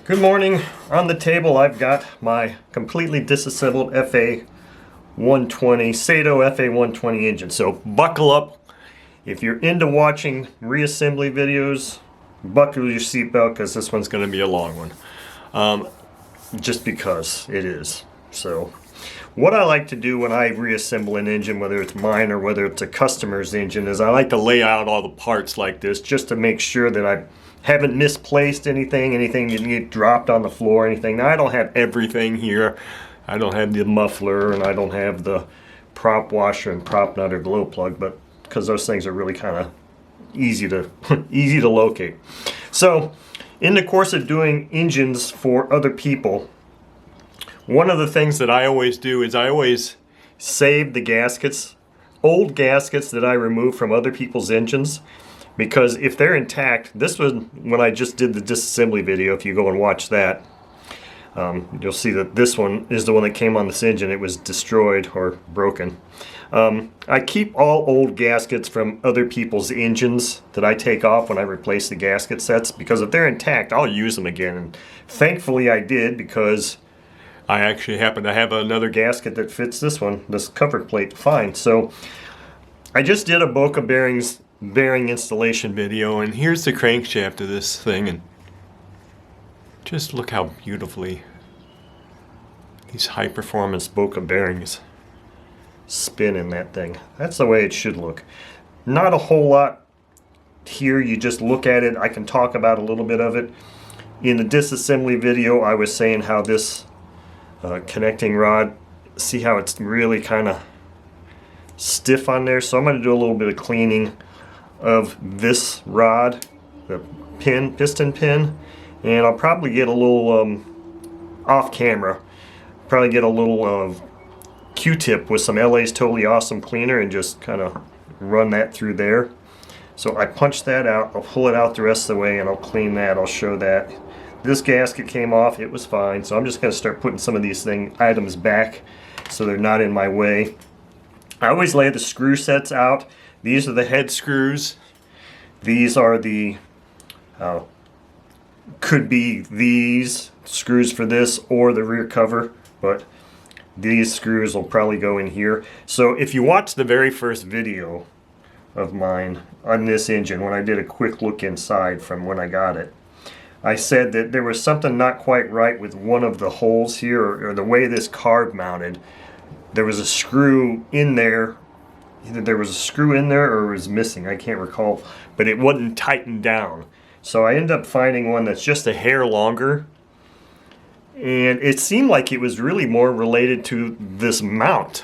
Good morning. On the table I've got my completely disassembled FA-120, Saito FA-120 engine. So buckle up. If you're into watching reassembly videos, buckle your seatbelt because this one's going to be a long one. Just because it is. So what I like to do when I reassemble an engine, whether it's mine or whether it's a customer's engine, is I like to lay out all the parts like this just to make sure that I haven't misplaced anything didn't get dropped on the floor, anything. Now I don't have everything here. I don't have the muffler and I don't have the prop washer and prop nut or glow plug, but because those things are really kind of easy to easy to locate. So in the course of doing engines for other people, one of the things that I always do is I always save the gaskets, old gaskets that I remove from other people's engines. Because if they're intact, this was when I just did the disassembly video, if you go and watch that, you'll see that this one is the one that came on this engine. It was destroyed or broken. I keep all old gaskets from other people's engines that I take off when I replace the gasket sets, because if they're intact, I'll use them again. And thankfully I did, because I actually happen to have another gasket that fits this one, this cover plate, fine. So I just did a Boca bearing installation video, and here's the crankshaft of this thing, and just look how beautifully these high performance Boca bearings spin in that thing. That's the way it should look. Not a whole lot here. You just look at it. I can talk about a little bit of it. In the disassembly video I was saying how this connecting rod, see how it's really kind of stiff on there, so I'm going to do a little bit of cleaning of this rod, the piston pin, and I'll probably get a little off camera, probably get a little Q-tip with some LA's Totally Awesome cleaner and just kind of run that through there. So I punch that out, I'll pull it out the rest of the way and I'll clean that, I'll show that. This gasket came off, it was fine, so I'm just going to start putting some of these items back so they're not in my way. I always lay the screw sets out. These are the head screws. These are the, could be these screws for this or the rear cover, but these screws will probably go in here. So if you watch the very first video of mine on this engine, when I did a quick look inside from when I got it, I said that there was something not quite right with one of the holes here, or the way this carb mounted. There was a screw in there. Either there was a screw in there or it was missing, I can't recall, but it wasn't tightened down. So I ended up finding one that's just a hair longer, and it seemed like it was really more related to this mount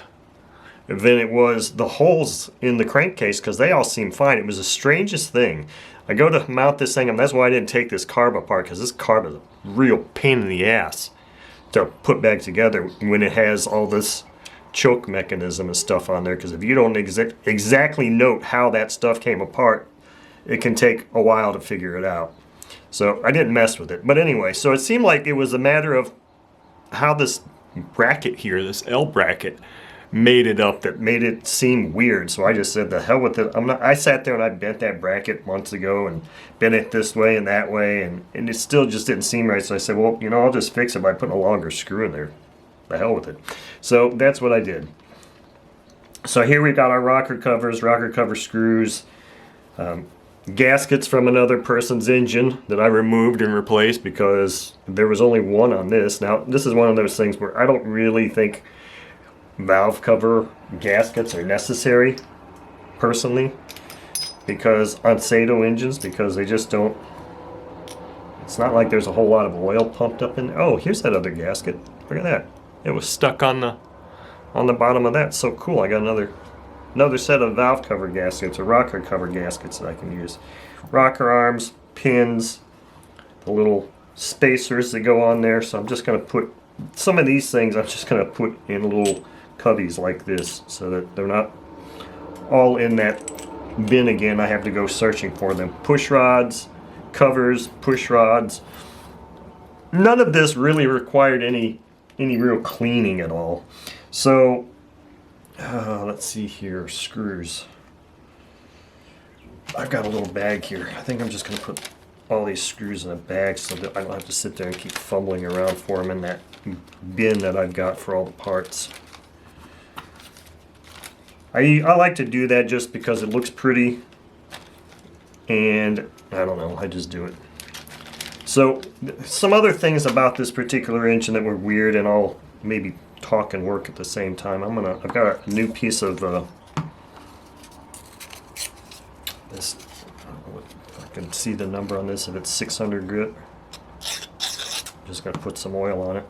than it was the holes in the crankcase, because they all seemed fine. It was the strangest thing. I go to mount this thing, and that's why I didn't take this carb apart, because this carb is a real pain in the ass to put back together when it has all this choke mechanism and stuff on there, because if you don't exactly note how that stuff came apart, it can take a while to figure it out. So I didn't mess with it. But anyway, so it seemed like it was a matter of how this bracket here, this L bracket, made it up that made it seem weird. So I just said, the hell with it. I sat there and I bent that bracket months ago and bent it this way and that way, and it still just didn't seem right. So I said, well, you know, I'll just fix it by putting a longer screw in there. The hell with it. So that's what I did. So here we got our rocker covers, rocker cover screws, gaskets from another person's engine that I removed and replaced because there was only one on this. Now this is one of those things where I don't really think valve cover gaskets are necessary personally, because on Saito engines, because they just don't, it's not like there's a whole lot of oil pumped up in there. Oh, here's that other gasket. Look at that. It was stuck on the bottom of that. So cool. I got another set of valve cover gaskets, or rocker cover gaskets that I can use. Rocker arms, pins, the little spacers that go on there. So I'm just going to put some of these things, I'm just going to put in little cubbies like this so that they're not all in that bin again. I have to go searching for them. Push rods, covers, push rods. None of this really required any real cleaning at all. So let's see here, screws. I've got a little bag here. I think I'm just going to put all these screws in a bag so that I don't have to sit there and keep fumbling around for them in that bin that I've got for all the parts. I like to do that just because it looks pretty, and I don't know, I just do it. So some other things about this particular engine that were weird, and I'll maybe talk and work at the same time. I've got a new piece of this. I don't know if I can see the number on this, if it's 600 grit. Just got to put some oil on it.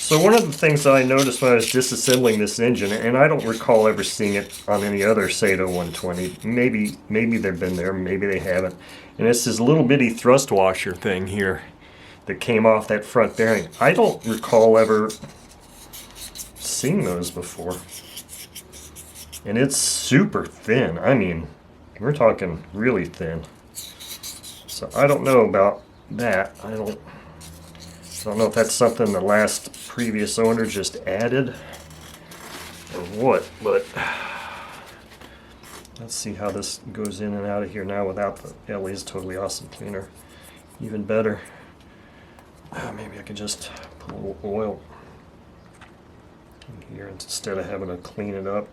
So one of the things that I noticed when I was disassembling this engine, and I don't recall ever seeing it on any other Saito 120, maybe they've been there, maybe they haven't, and it's this little bitty thrust washer thing here that came off that front bearing. I don't recall ever seeing those before. And it's super thin. I mean, we're talking really thin. So I don't know about that. I don't know if that's something the previous owner just added or what, but let's see how this goes in and out of here now without the LA's Totally Awesome cleaner. Even better. Maybe I could just put a little oil in here instead of having to clean it up.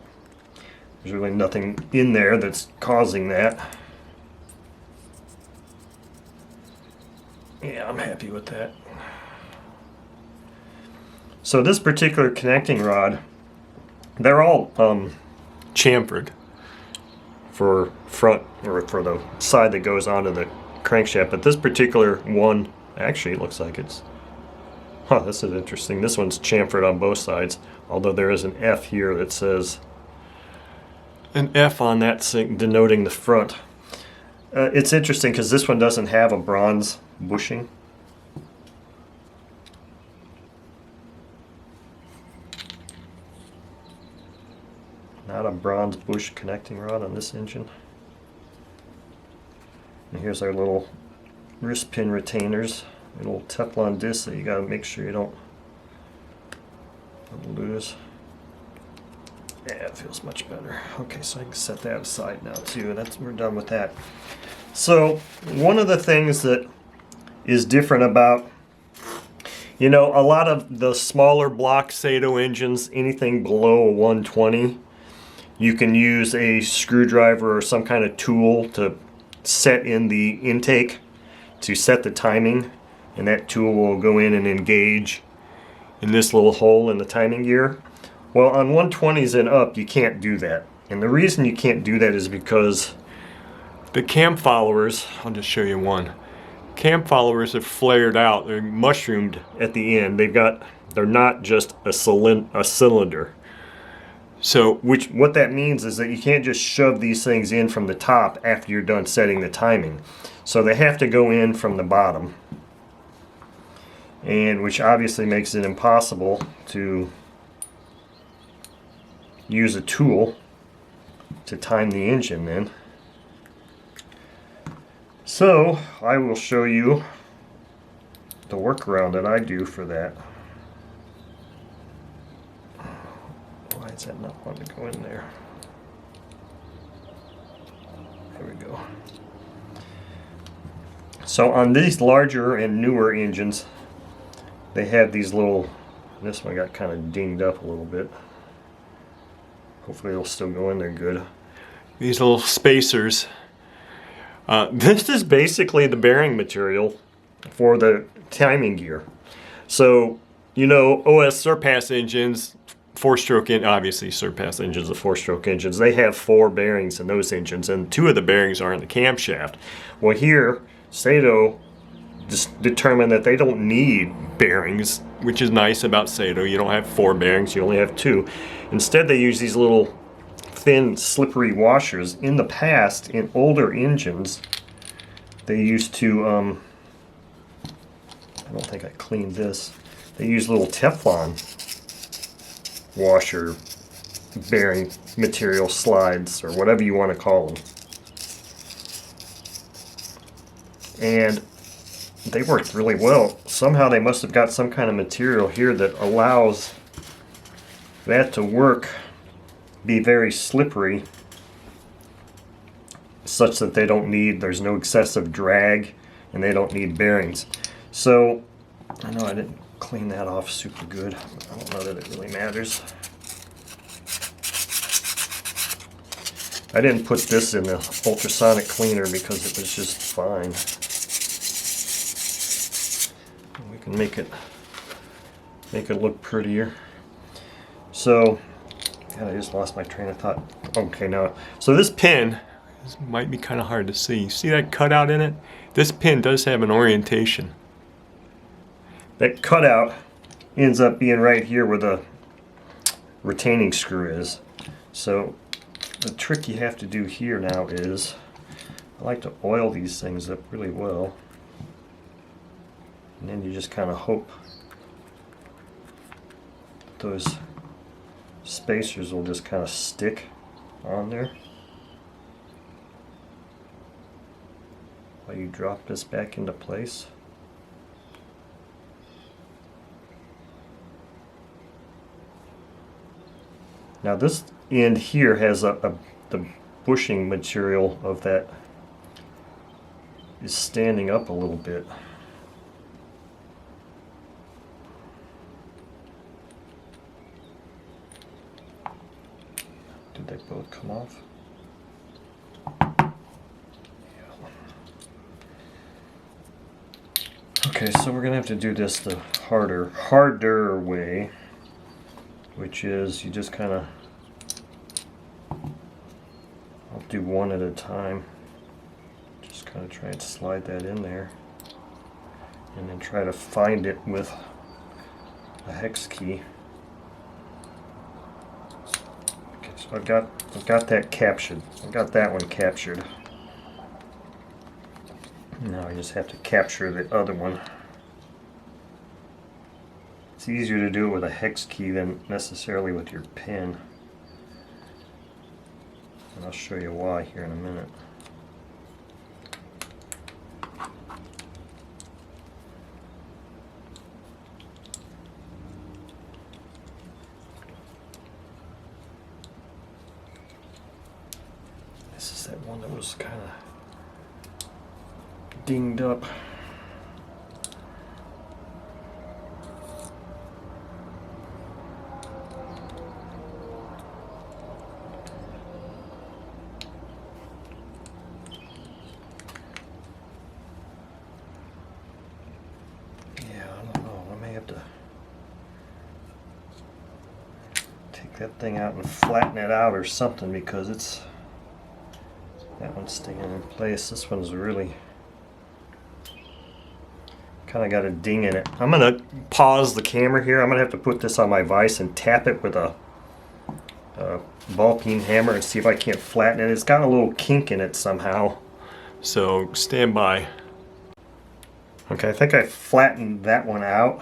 There's really nothing in there that's causing that. Yeah, I'm happy with that. So this particular connecting rod, they're all chamfered for front, or for the side that goes onto the crankshaft, but this particular one, actually it looks like it's, this is interesting. This one's chamfered on both sides, although there is an F here that says, an F on that thing denoting the front. It's interesting because this one doesn't have a bronze bushing. Not a bronze bush connecting rod on this engine. And here's our little wrist pin retainers, a little Teflon disc that you got to make sure you don't lose. Yeah, it feels much better. Okay, so I can set that aside now too. We're done with that. So one of the things that is different about, a lot of the smaller block Saito engines, anything below a 120, you can use a screwdriver or some kind of tool to set in the intake to set the timing, and that tool will go in and engage in this little hole in the timing gear. Well, on 120s and up, you can't do that. And the reason you can't do that is because the cam followers, I'll just show you one. Cam followers are flared out, they're mushroomed at the end. They're not just a cylinder. So what that means is that you can't just shove these things in from the top after you're done setting the timing. So they have to go in from the bottom, and which obviously makes it impossible to use a tool to time the engine in. So I will show you the workaround that I do for that. Why does that not want to go in there? There we go. So on these larger and newer engines, they have these little, this one got kind of dinged up a little bit. Hopefully it'll still go in there good. These little spacers. This is basically the bearing material for the timing gear. So, OS Surpass engines, four-stroke, obviously Surpass engines are four-stroke engines. They have 4 bearings in those engines, and 2 of the bearings are in the camshaft. Well, here, Saito just determined that they don't need bearings, which is nice about Saito. You don't have 4 bearings, you only have 2. Instead, they use these little thin, slippery washers. In the past, in older engines, they used to, I don't think I cleaned this, they use little Teflon washer bearing material slides, or whatever you want to call them. And they worked really well. Somehow they must have got some kind of material here that allows that to work, be very slippery, such that there's no excessive drag and they don't need bearings. So I know I didn't clean that off super good. I don't know that it really matters. I didn't put this in the ultrasonic cleaner because it was just fine. We can make it look prettier. So, God, I just lost my train of thought. Okay, now, so this pin, this might be kind of hard to see. See that cutout in it? This pin does have an orientation. That cutout ends up being right here where the retaining screw is. So the trick you have to do here now is, I like to oil these things up really well. And then you just kind of hope those spacers will just kind of stick on there while you drop this back into place. Now this end here has the bushing material of that is standing up a little bit. Did they both come off? Yeah. Okay, so we're gonna have to do this the harder way, which is you just kind of, I'll do one at a time. Just kind of try and slide that in there, and then try to find it with a hex key. Okay, so I've got that captured. I've got that one captured. Now I just have to capture the other one. It's easier to do it with a hex key than necessarily with your pen. And I'll show you why here in a minute. This is that one that was kind of dinged up. That thing out and flatten it out or something, because that one's staying in place. This one's really kind of got a ding in it. I'm gonna pause the camera here. I'm gonna have to put this on my vise and tap it with a ball peen hammer and see if I can't flatten it. It's got a little kink in it somehow, so stand by. Okay, I think I flattened that one out.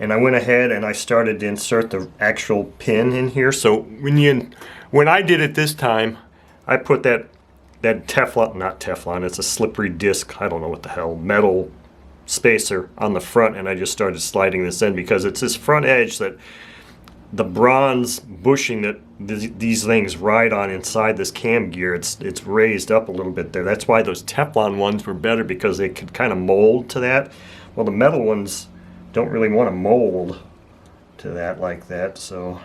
And I went ahead and I started to insert the actual pin in here. So when I did it this time, I put that Teflon, not Teflon, it's a slippery disc, I don't know what the hell, metal spacer on the front, and I just started sliding this in because it's this front edge that the bronze bushing that these things ride on inside this cam gear, it's raised up a little bit there. That's why those Teflon ones were better, because they could kind of mold to that. Well, the metal ones don't really want to mold to that like that, so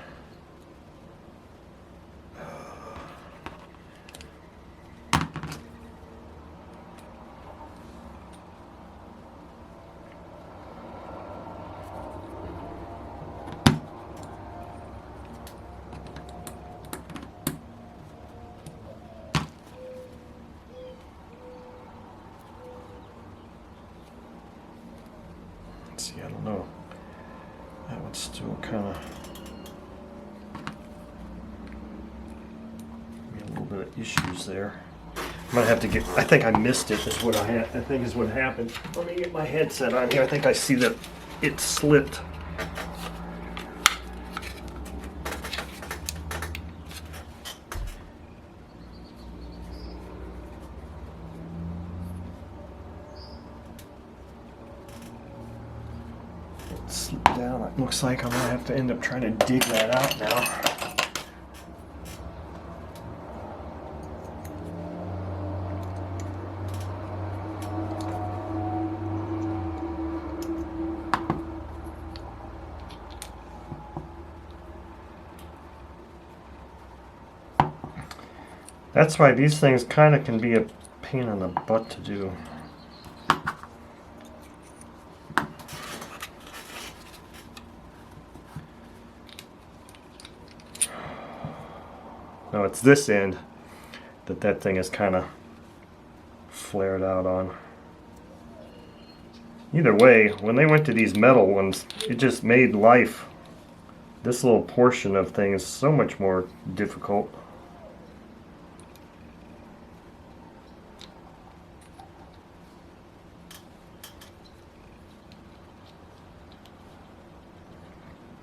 see, I don't know. That one's still kind of a little bit of issues there. I might have to get, I think I missed it, is what I think is what happened. Let me get my headset on here. I think I see that it slipped. Slip down. It looks like I'm gonna have to end up trying to dig that out now. That's why these things kind of can be a pain in the butt to do. No, it's this end that thing is kind of flared out on. Either way, when they went to these metal ones, it just made life, this little portion of things, so much more difficult.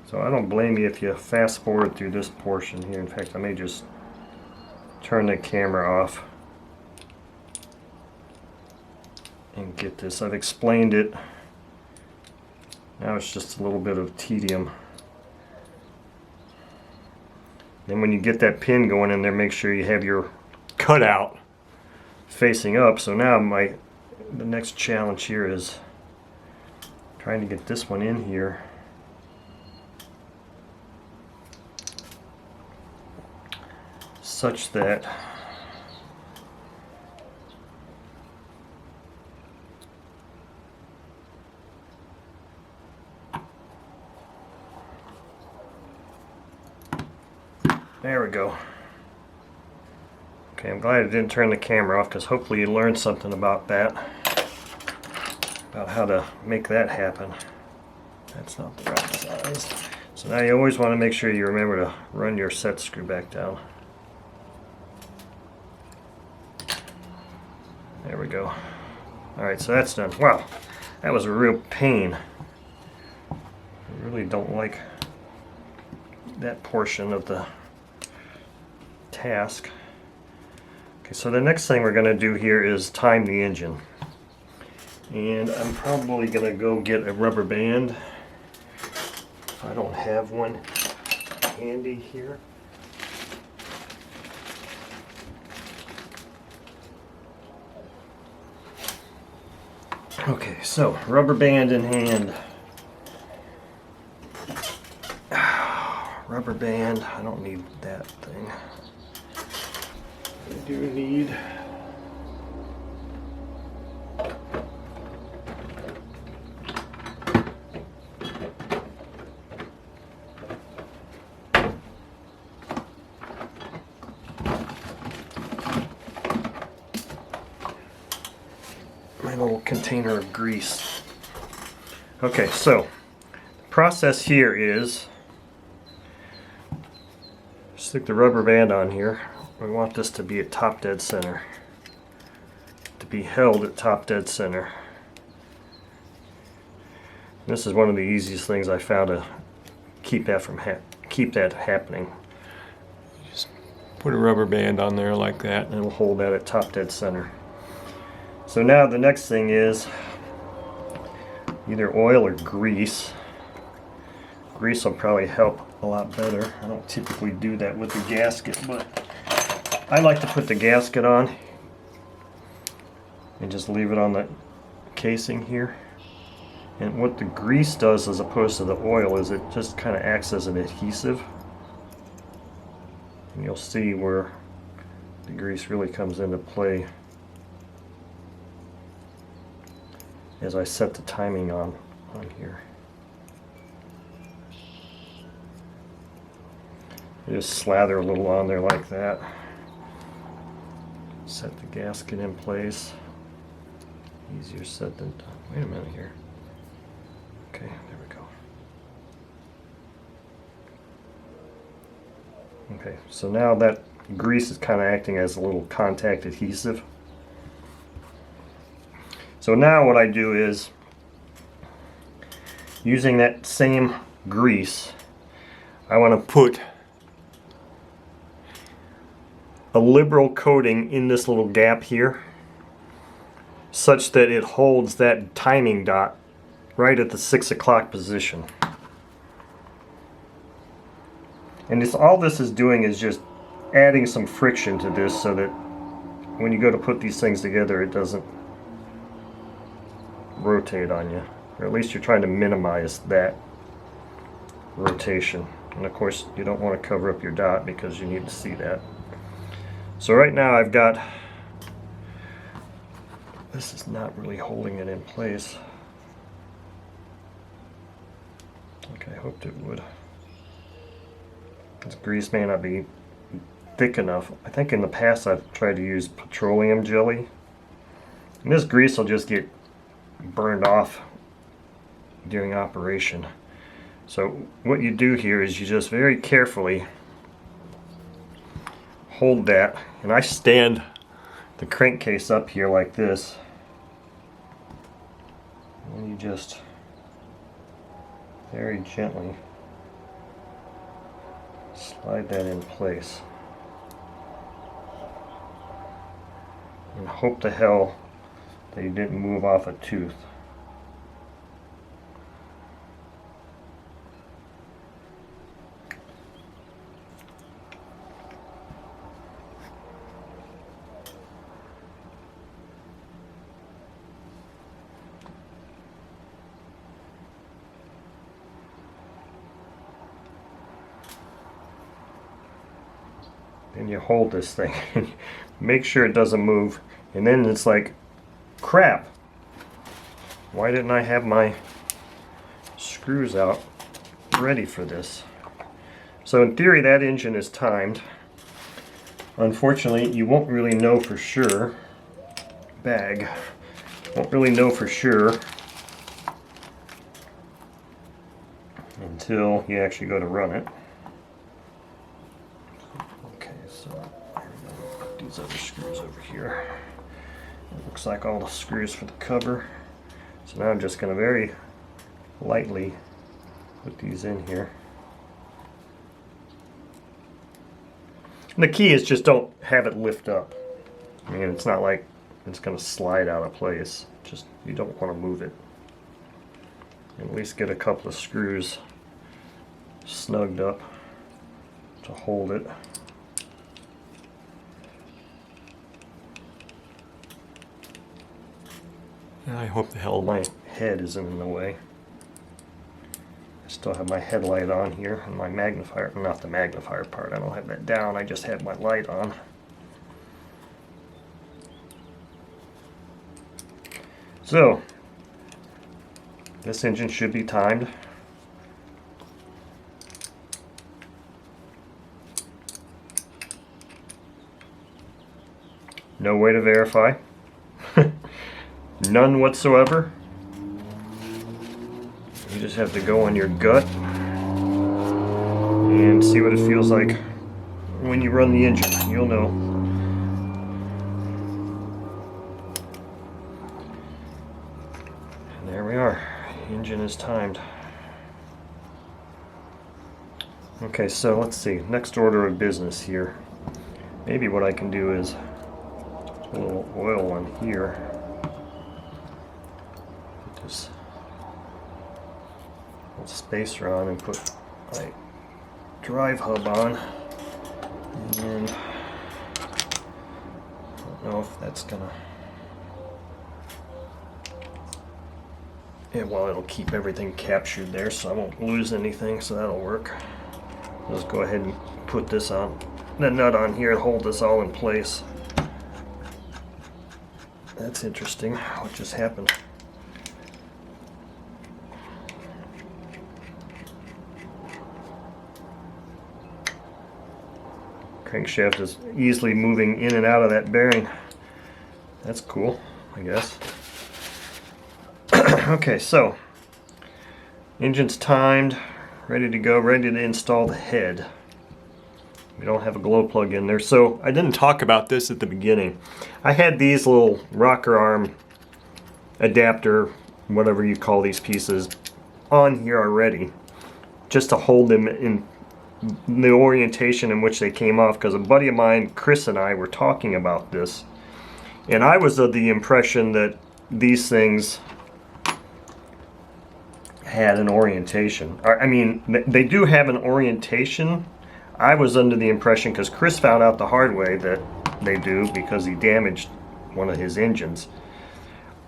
So I don't blame you if you fast forward through this portion here. In fact, I may just turn the camera off and get this. I've explained it. Now it's just a little bit of tedium. Then when you get that pin going in there, make sure you have your cutout facing up. So now the next challenge here is trying to get this one in here. Such that there we go. Okay, I'm glad I didn't turn the camera off, because hopefully you learned something about that, about how to make that happen. That's not the right size. So now you always want to make sure you remember to run your set screw back down. There we go. Alright, so that's done. Wow, that was a real pain. I really don't like that portion of the task. Okay, so the next thing we're going to do here is time the engine. And I'm probably going to go get a rubber band, if I don't have one handy here. Okay, so rubber band in hand. Rubber band, I don't need that thing. I do need my little container of grease. Okay, so the process here is stick the rubber band on here. We want this to be at top dead center, to be held at top dead center. This is one of the easiest things I found to keep that from happening. Just put a rubber band on there like that, and it'll hold that at top dead center. So now the next thing is either oil or grease. Grease will probably help a lot better. I don't typically do that with the gasket, but I like to put the gasket on and just leave it on the casing here. And what the grease does as opposed to the oil is it just kind of acts as an adhesive. And you'll see where the grease really comes into play as I set the timing on here. You just slather a little on there like that. Set the gasket in place. Easier said than done. Wait a minute here. Okay, there we go. Okay, so now that grease is kind of acting as a little contact adhesive. So now what I do is, using that same grease, I want to put a liberal coating in this little gap here, such that it holds that timing dot right at the 6 o'clock position. And all this is doing is just adding some friction to this so that when you go to put these things together, it doesn't rotate on you, or at least you're trying to minimize that rotation. And of course you don't want to cover up your dot because you need to see that. So right now I've got, this is not really holding it in place. Like I hoped it would. This grease may not be thick enough. I think in the past I've tried to use petroleum jelly, and this grease will just get burned off during operation. So what you do here is you just very carefully hold that, and I stand the crankcase up here like this, and you just very gently slide that in place and hope to hell that you didn't move off a tooth. And you hold this thing, make sure it doesn't move, and then it's like, crap, why didn't I have my screws out ready for this? So in theory that engine is timed. Unfortunately you won't really know for sure, won't really know for sure until you actually go to run it. These other screws over here. It looks like all the screws for the cover. So now I'm just going to very lightly put these in here. And the key is just don't have it lift up. I mean, it's not like it's going to slide out of place. Just, you don't want to move it. And at least get a couple of screws snugged up to hold it. I hope the hell my head isn't in the way. I still have my headlight on here and my magnifier, not the magnifier part, I don't have that down, I just have my light on. So, this engine should be timed. No way to verify. None whatsoever. You just have to go on your gut and see what it feels like when you run the engine. You'll know. And there we are. The engine is timed. Okay, so let's see. Next order of business here. Maybe what I can do is a little oil on here. This little spacer on and put my drive hub on, and I don't know if that's gonna, yeah, well, it'll keep everything captured there so I won't lose anything, so that'll work. I'll just go ahead and put this on, the nut on here, and hold this all in place. That's interesting, what just happened. Crankshaft is easily moving in and out of that bearing. That's cool, I guess. Okay, so engine's timed, ready to go, ready to install the head. We don't have a glow plug in there, so I didn't talk about this at the beginning. I had these little rocker arm adapter, whatever you call these pieces, on here already, just to hold them in the orientation in which they came off, because a buddy of mine, Chris, and I were talking about this, and I was of the impression that these things had an orientation. I mean, they do have an orientation. I was under the impression, because Chris found out the hard way, that they do, because he damaged one of his engines.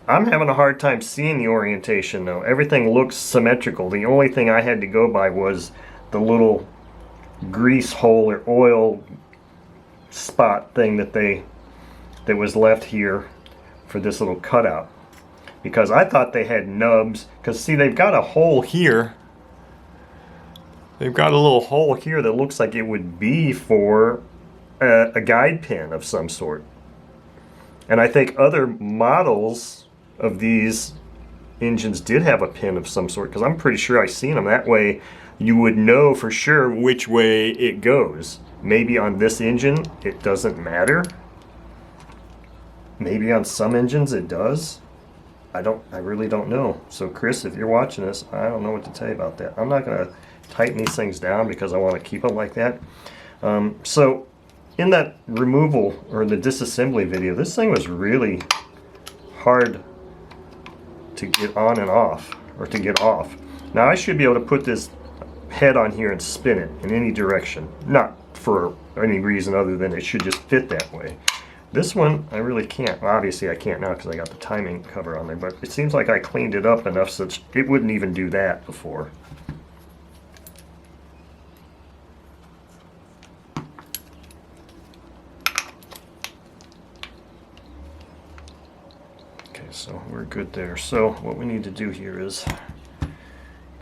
I'm having a hard time seeing the orientation though. Everything looks symmetrical. The only thing I had to go by was the little grease hole or oil spot thing that was left here for this little cutout, because I thought they had nubs, because see, they've got a hole here. They've got a little hole here that looks like it would be for a guide pin of some sort. And I think other models of these engines did have a pin of some sort, because I'm pretty sure I've seen them. That way you would know for sure which way it goes. Maybe on this engine it doesn't matter. Maybe on some engines it does. I really don't know. So Chris, if you're watching this, I don't know what to tell you about that. I'm not going to tighten these things down because I want to keep them like that. So in that removal or the disassembly video, this thing was really hard to get on and off, or to get off. Now I should be able to put this head on here and spin it in any direction, not for any reason other than it should just fit that way. This one I really can't. Well, obviously I can't now because I got the timing cover on there, but it seems like I cleaned it up enough so it wouldn't even do that before. Okay, so we're good there. So what we need to do here is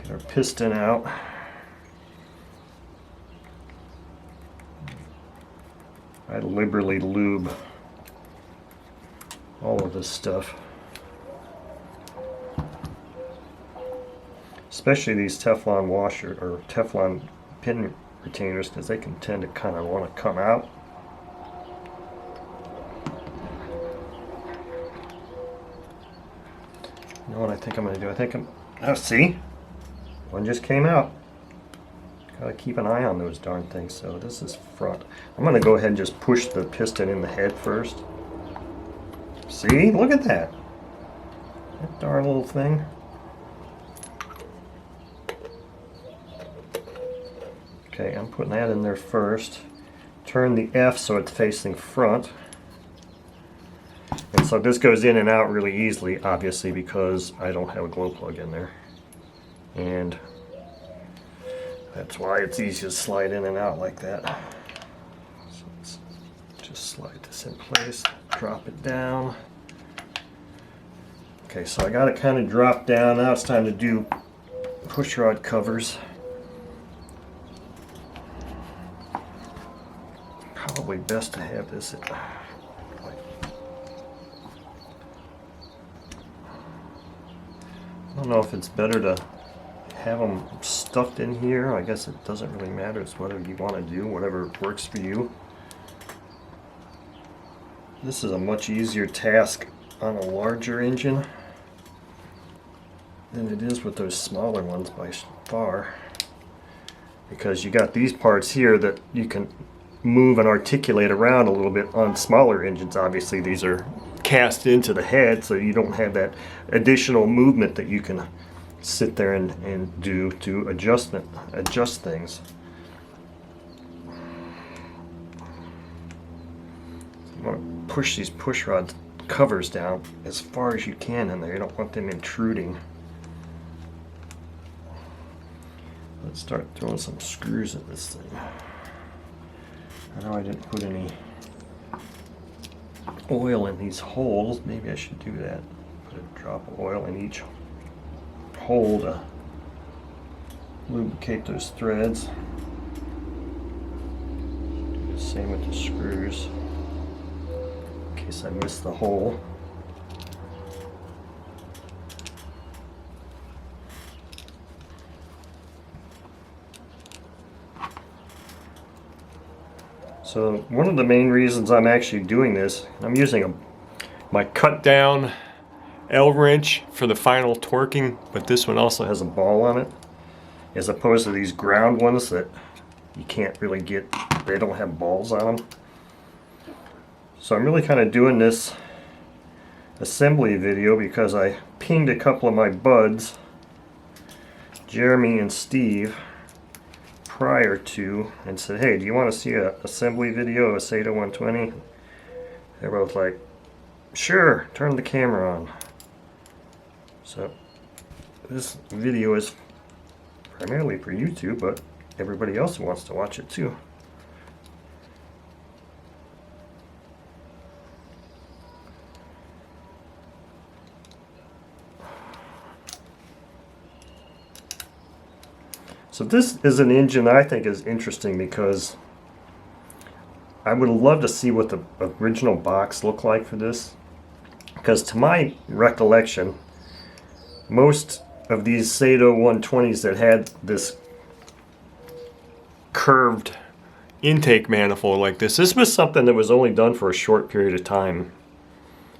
get our piston out. I liberally lube all of this stuff, especially these Teflon washer or Teflon pin retainers, because they can tend to kind of want to come out. You know what I think I'm going to do? I think oh, see? One just came out. Gotta keep an eye on those darn things. So this is front. I'm going to go ahead and just push the piston in the head first. See? Look at that. That darn little thing. Okay, I'm putting that in there first. Turn the F so it's facing front. And so this goes in and out really easily, obviously, because I don't have a glow plug in there. And that's why it's easy to slide in and out like that. So let's just slide this in place, drop it down. Okay, so I got it kind of dropped down. Now it's time to do push rod covers. Probably best to have this I don't know if it's better to have them stuffed in here. I guess it doesn't really matter. It's whatever you want to do, whatever works for you. This is a much easier task on a larger engine than it is with those smaller ones by far, because you got these parts here that you can move and articulate around a little bit. On smaller engines, obviously these are cast into the head, so you don't have that additional movement that you can sit there and do to adjust things. You want to push these push rod covers down as far as you can in there. You don't want them intruding. Let's start throwing some screws at this thing. I know I didn't put any oil in these holes. Maybe I should do that. Put a drop of oil in each hole to lubricate those threads. Do the same with the screws in case I miss the hole. So one of the main reasons I'm actually doing this, I'm using my cut down L wrench for the final torquing, but this one also has a ball on it, as opposed to these ground ones that you can't really get, they don't have balls on them. So I'm really kind of doing this assembly video because I pinged a couple of my buds, Jeremy and Steve, prior to, and said, hey, do you want to see an assembly video of a Saito 120? They're both like, sure, turn the camera on. So this video is primarily for YouTube, but everybody else wants to watch it too. So this is an engine I think is interesting because I would love to see what the original box looked like for this. Because to my recollection, most of these Saito 120s that had this curved intake manifold like this was something that was only done for a short period of time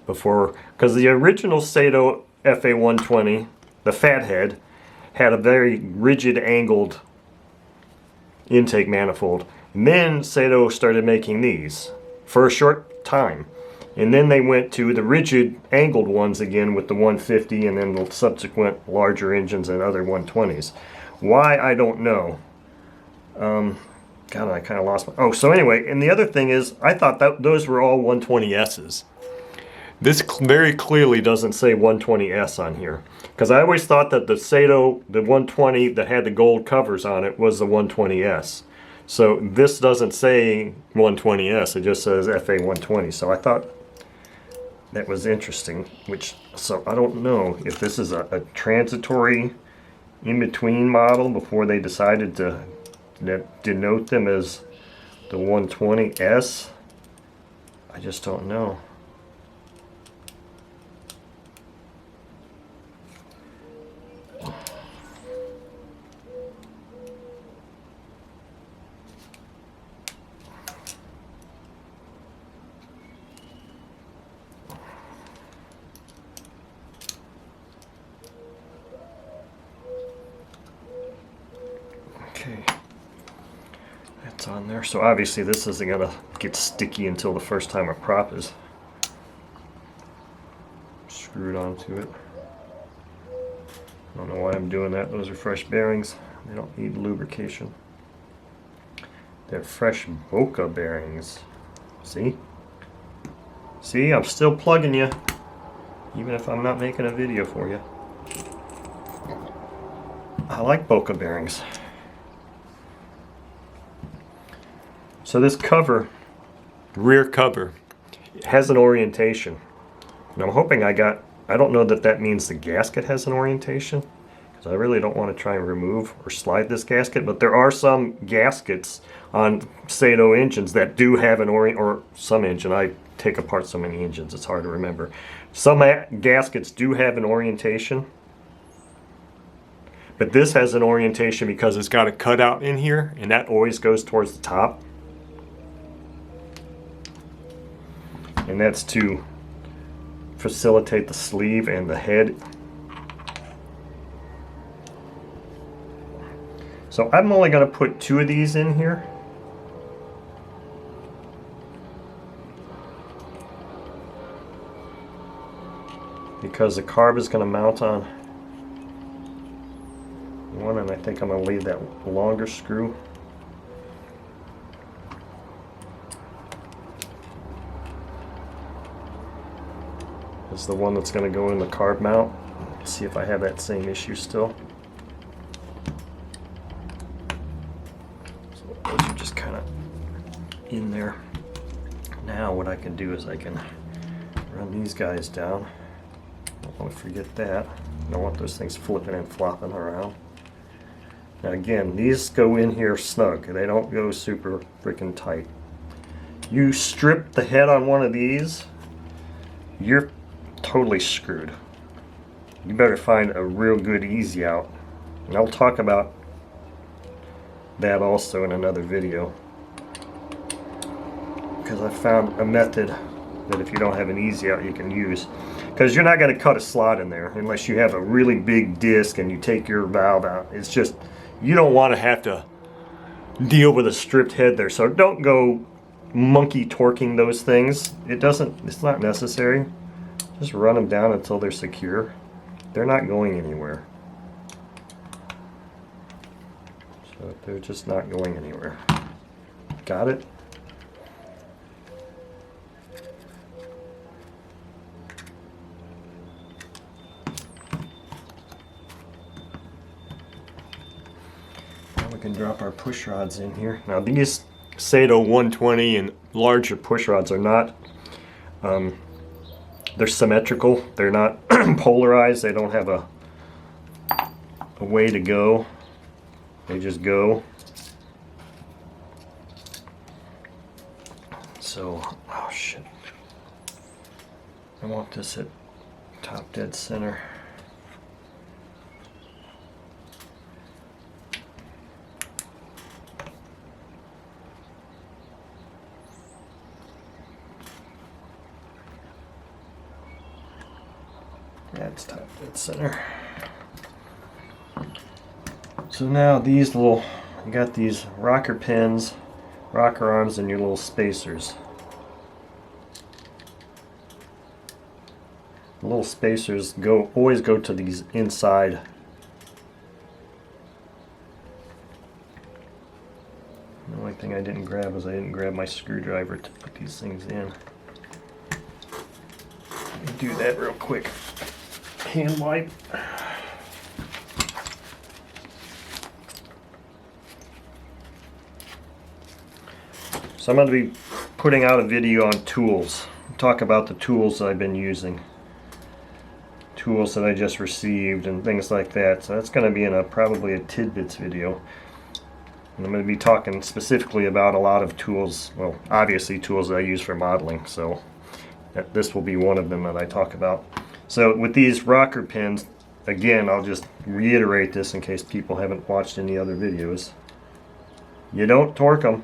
before, because the original Saito FA-120, the fathead, had a very rigid angled intake manifold. And then Saito started making these for a short time. And then they went to the rigid angled ones again with the 150 and then the subsequent larger engines and other 120s. Why, I don't know. God, I kind of lost my... Oh, so anyway, and the other thing is, I thought that those were all 120Ss. This very clearly doesn't say 120S on here. Because I always thought that the Saito, the 120 that had the gold covers on it, was the 120S. So this doesn't say 120S, it just says FA-120. So I thought that was interesting, so I don't know if this is a transitory in-between model before they decided to denote them as the 120S. I just don't know. Okay, that's on there. So obviously this isn't going to get sticky until the first time a prop is screwed onto it. I don't know why I'm doing that. Those are fresh bearings. They don't need lubrication. They're fresh Boca bearings. See? See, I'm still plugging you, even if I'm not making a video for you. I like Boca bearings. So this cover, rear cover, has an orientation. And I'm hoping I don't know that means the gasket has an orientation, because I really don't want to try and remove or slide this gasket, but there are some gaskets on Saito engines that do have an or some engine. I take apart so many engines, it's hard to remember. Some gaskets do have an orientation, but this has an orientation because it's got a cutout in here, and that always goes towards the top. And that's to facilitate the sleeve and the head. So I'm only going to put 2 of these in here. Because the carb is going to mount on one, and I think I'm going to leave that longer screw. Is the one that's going to go in the carb mount. Let's see if I have that same issue still. So those are just kind of in there. Now what I can do is I can run these guys down. Don't want to forget that. I don't want those things flipping and flopping around. Now again, these go in here snug. They don't go super freaking tight. You strip the head on one of these, you're totally screwed. You better find a real good easy out. And I'll talk about that also in another video. Because I found a method that if you don't have an easy out you can use. Because you're not going to cut a slot in there unless you have a really big disc and you take your valve out. It's just, you don't want to have to deal with a stripped head there. So don't go monkey torquing those things. It's not necessary. Just run them down until they're secure. They're not going anywhere. So they're just not going anywhere. Got it? Now we can drop our push rods in here. Now these Saito 120 and larger push rods are not they're symmetrical. They're not polarized. They don't have a way to go. They just go. So, oh shit. I want this at top dead center. That's top dead center. So now these little, you got these rocker pins, rocker arms, and your little spacers. The little spacers always go to these inside. The only thing I didn't grab is I didn't grab my screwdriver to put these things in. Let me do that real quick. Hand wipe. So I'm going to be putting out a video on tools. Talk about the tools that I've been using. Tools that I just received and things like that. So that's going to be in probably a tidbits video. And I'm going to be talking specifically about a lot of tools. Well, obviously tools that I use for modeling. So this will be one of them that I talk about. So with these rocker pins, again, I'll just reiterate this in case people haven't watched any other videos. You don't torque them.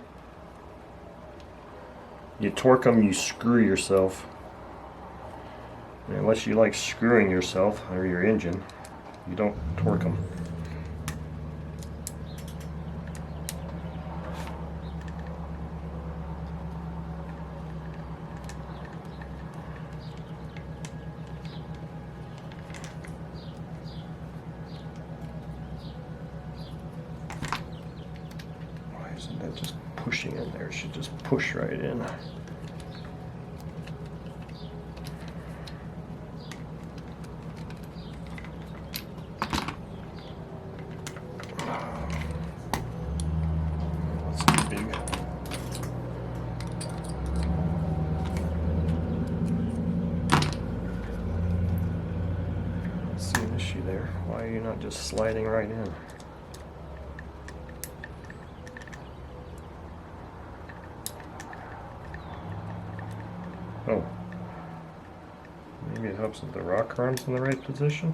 You torque them, you screw yourself. Unless you like screwing yourself or your engine, you don't torque them. Why isn't that just pushing in there? It should just push right in. There. Why are you not just sliding right in? Oh. Maybe it helps if the rocker arm's in the right position?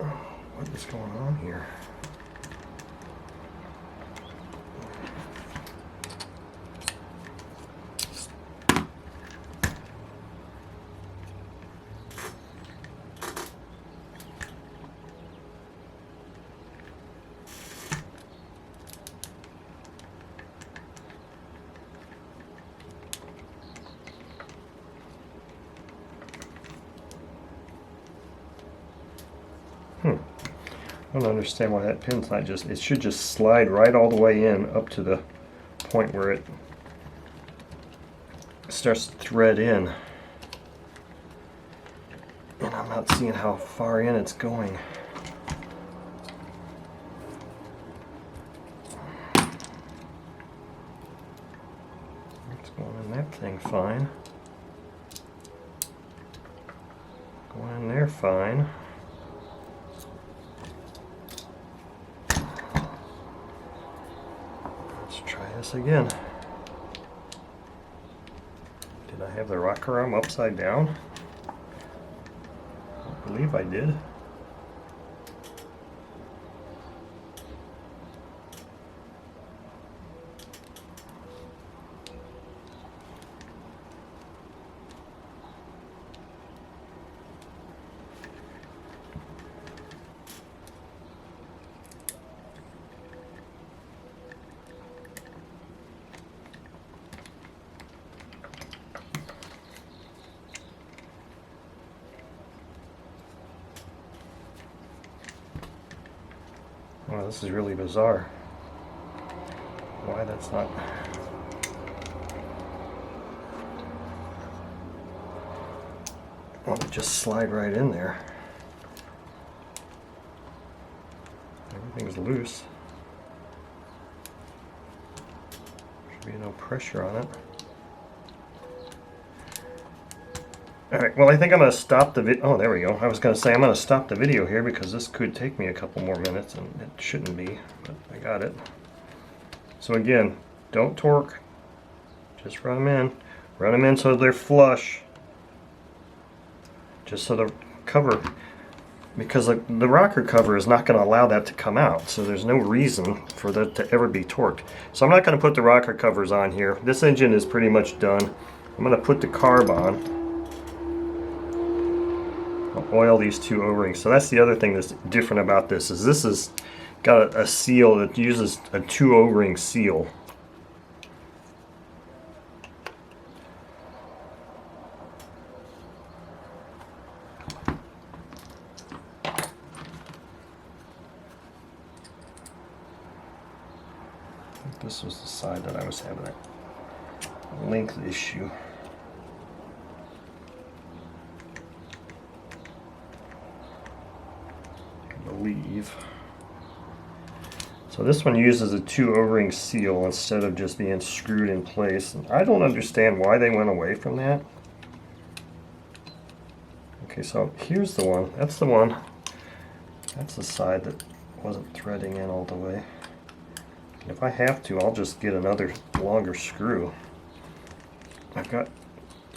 Oh, what is going on here? I don't understand why that pin's not just, it should just slide right all the way in up to the point where it starts to thread in. And I'm not seeing how far in it's going. It's going in that thing fine. Going in there fine. Again. Did I have the rocker arm upside down? I believe I did. Wow, this is really bizarre. Why that's not... Well, it just slide right in there. Everything's loose. Should be no pressure on it. Alright, well I think I'm going to stop the video. Oh, there we go. I was going to say I'm going to stop the video here because this could take me a couple more minutes and it shouldn't be, but I got it. So again, don't torque. Just run them in. Run them in so they're flush. Just so the cover, because the rocker cover is not going to allow that to come out, so there's no reason for that to ever be torqued. So I'm not going to put the rocker covers on here. This engine is pretty much done. I'm going to put the carb on. I'll oil these two O-rings. So that's the other thing that's different about this is got a seal that uses a 2 O-ring seal. This was the side that I was having a length issue. I believe. So this one uses a 2 O-ring seal instead of just being screwed in place. And I don't understand why they went away from that. Okay, so here's the one. That's the one. That's the side that wasn't threading in all the way. If I have to, I'll just get another longer screw. I've got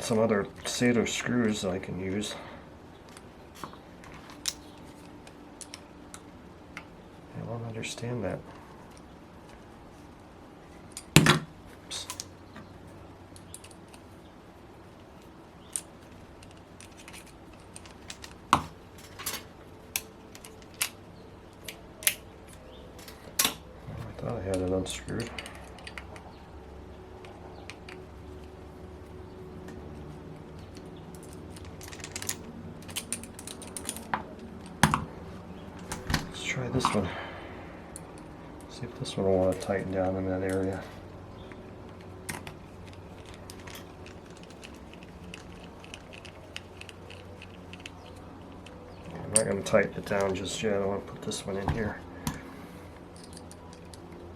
some other Saito screws that I can use. I don't understand that. Oops. I thought I had it unscrewed. Let's try this one. See if this one will want to tighten down in that area. I'm not going to tighten it down just yet. I want to put this one in here.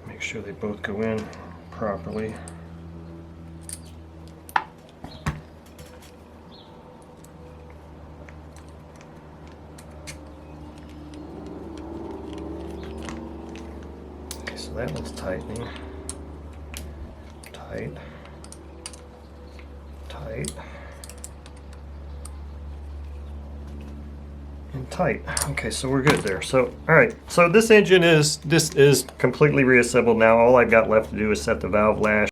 Make sure they both go in properly. Okay, so that one's tightening. Tight. Tight. And tight. Okay, so we're good there. So, alright, so this engine is completely reassembled now. All I've got left to do is set the valve lash.